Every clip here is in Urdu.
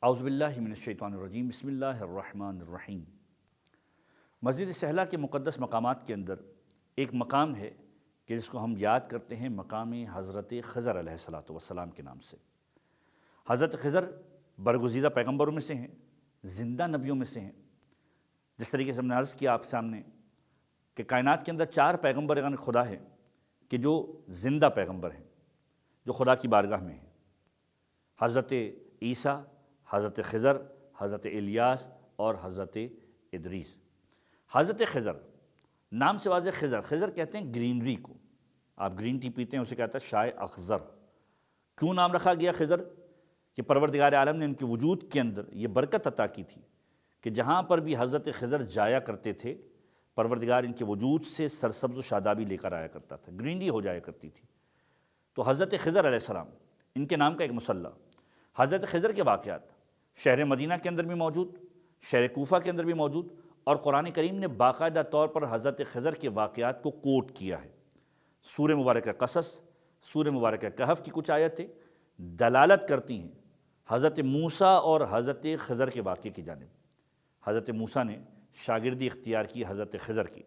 اعوذ باللہ من الشیطان الرجیم، بسم اللہ الرحمن الرحیم۔ مسجد سہلہ کے مقدس مقامات کے اندر ایک مقام ہے کہ جس کو ہم یاد کرتے ہیں مقام حضرت خضر علیہ السلام کے نام سے۔ حضرت خضر برگزیدہ پیغمبروں میں سے ہیں، زندہ نبیوں میں سے ہیں۔ جس طریقے سے ہم نے عرض کیا آپ سامنے کہ کائنات کے اندر 4 پیغمبران خدا ہیں کہ جو زندہ پیغمبر ہیں، جو خدا کی بارگاہ میں ہیں۔ حضرت عیسیٰ، حضرت خضر، حضرت الیاس اور حضرت ادریس۔ حضرت خضر نام سے واضح، خضر کہتے ہیں گرینری کو۔ آپ گرین ٹی پیتے ہیں اسے کہتا ہے شائے اخضر۔ کیوں نام رکھا گیا خضر؟ کہ پروردگار عالم نے ان کے وجود کے اندر یہ برکت عطا کی تھی کہ جہاں پر بھی حضرت خضر جایا کرتے تھے پروردگار ان کے وجود سے سرسبز و شادابی لے کر آیا کرتا تھا، گرینری ہو جایا کرتی تھی۔ تو حضرت خضر علیہ السلام ان کے نام کا ایک مسلح۔ حضرت خضر کے واقعات شہر مدینہ کے اندر بھی موجود، شہر کوفہ کے اندر بھی موجود، اور قرآن کریم نے باقاعدہ طور پر حضرت خضر کے واقعات کو کوٹ کیا ہے۔ سورہ مبارکہ قصص، سورہ مبارکہ کہف کی کچھ آیتیں دلالت کرتی ہیں حضرت موسیٰ اور حضرت خضر کے واقعے کی جانب۔ حضرت موسیٰ نے شاگردی اختیار کی حضرت خضر کی،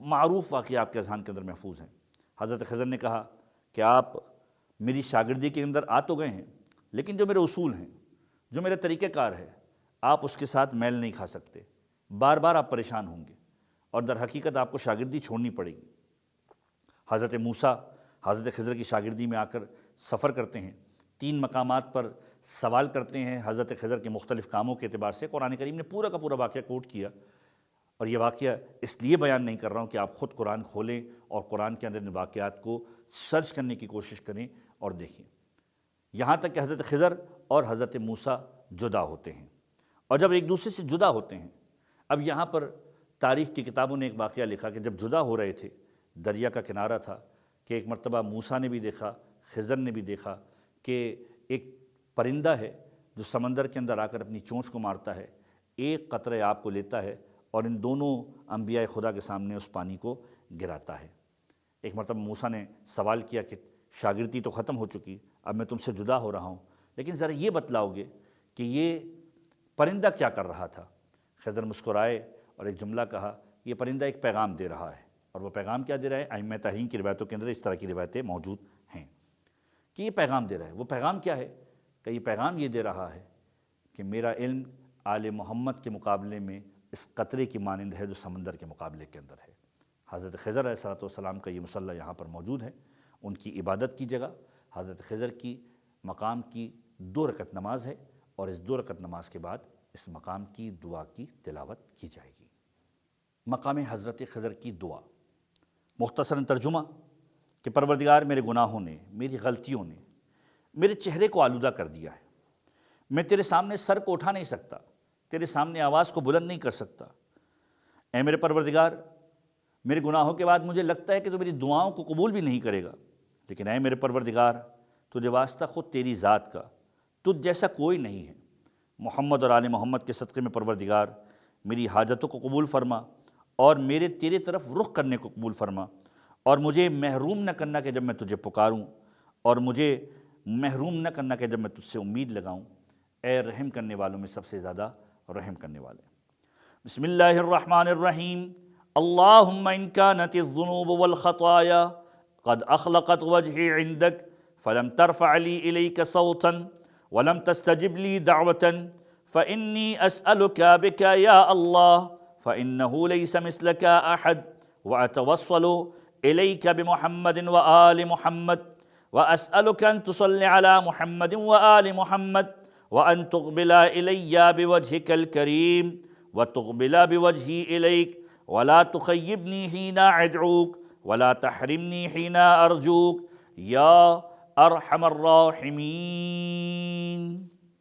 معروف واقعہ آپ کے اذہان کے اندر محفوظ ہیں۔ حضرت خضر نے کہا کہ آپ میری شاگردی کے اندر آ تو گئے ہیں، لیکن جو میرے اصول ہیں، جو میرے طریقہ کار ہے، آپ اس کے ساتھ میل نہیں کھا سکتے، بار بار آپ پریشان ہوں گے اور در حقیقت آپ کو شاگردی چھوڑنی پڑے گی۔ حضرت موسیٰ حضرت خضر کی شاگردی میں آ کر سفر کرتے ہیں، 3 مقامات پر سوال کرتے ہیں حضرت خضر کے مختلف کاموں کے اعتبار سے۔ قرآن کریم نے پورا کا پورا واقعہ کوٹ کیا، اور یہ واقعہ اس لیے بیان نہیں کر رہا ہوں کہ آپ خود قرآن کھولیں اور قرآن کے اندر ان واقعات کو سرچ کرنے کی کوشش کریں اور دیکھیں۔ یہاں تک کہ حضرت خضر اور حضرت موسیٰ جدا ہوتے ہیں، اور جب ایک دوسرے سے جدا ہوتے ہیں، اب یہاں پر تاریخ کی کتابوں نے ایک واقعہ لکھا کہ جب جدا ہو رہے تھے، دریا کا کنارہ تھا، کہ ایک مرتبہ موسیٰ نے بھی دیکھا، خضر نے بھی دیکھا کہ ایک پرندہ ہے جو سمندر کے اندر آ کر اپنی چونچ کو مارتا ہے، ایک قطرہ آب کو لیتا ہے اور ان دونوں انبیاء خدا کے سامنے اس پانی کو گراتا ہے۔ ایک مرتبہ موسیٰ نے سوال کیا کہ شاگردی تو ختم ہو چکی، اب میں تم سے جدا ہو رہا ہوں، لیکن ذرا یہ بتلاؤ گے کہ یہ پرندہ کیا کر رہا تھا؟ خضر مسکرائے اور ایک جملہ کہا، یہ پرندہ ایک پیغام دے رہا ہے۔ اور وہ پیغام کیا دے رہا ہے؟ ائمہ تحریم کی روایتوں کے اندر اس طرح کی روایتیں موجود ہیں کہ یہ پیغام دے رہا ہے۔ وہ پیغام کیا ہے؟ کہ یہ پیغام یہ دے رہا ہے کہ میرا علم آل محمد کے مقابلے میں اس قطرے کی مانند ہے جو سمندر کے مقابلے کے اندر ہے۔ حضرت خضر علیہ السلام کا یہ مسلح یہاں پر موجود ہے، ان کی عبادت کی جگہ حضرت خضر کی مقام کی 2 رکعت نماز ہے، اور اس 2 رکعت نماز کے بعد اس مقام کی دعا کی تلاوت کی جائے گی۔ مقام حضرت خضر کی دعا، مختصراً ترجمہ کہ پروردگار میرے گناہوں نے، میری غلطیوں نے میرے چہرے کو آلودہ کر دیا ہے، میں تیرے سامنے سر کو اٹھا نہیں سکتا، تیرے سامنے آواز کو بلند نہیں کر سکتا۔ اے میرے پروردگار، میرے گناہوں کے بعد مجھے لگتا ہے کہ تو میری دعاؤں کو قبول بھی نہیں کرے گا، لیکن اے میرے پروردگار، تجھے واسطہ خود تیری ذات کا، تجھ جیسا کوئی نہیں ہے۔ محمد اور آل محمد کے صدقے میں پروردگار میری حاجتوں کو قبول فرما، اور میرے تیرے طرف رخ کرنے کو قبول فرما، اور مجھے محروم نہ کرنا کہ جب میں تجھے پکاروں، اور مجھے محروم نہ کرنا کہ جب میں تجھ سے امید لگاؤں۔ اے رحم کرنے والوں میں سب سے زیادہ رحم کرنے والے۔ بسم اللہ الرحمن الرحیم۔ اللہم ان کانت الذنوب والخطایا قد اخلقت وجہی عندک فلم ترفع لی الیک صوتا ولم تستجب لی دعوتا فانی اسألک بک یا اللہ فإنه ليس مثلك أحد وأتوصل إليك بمحمد وآل محمد وأسألك أن تصلي على محمد وآل محمد وأن تقبل إلي بوجهك الكريم وتقبل بوجهي إليك ولا تخيبني حين أدعوك ولا تحرمني حين أرجوك يا أرحم الراحمين۔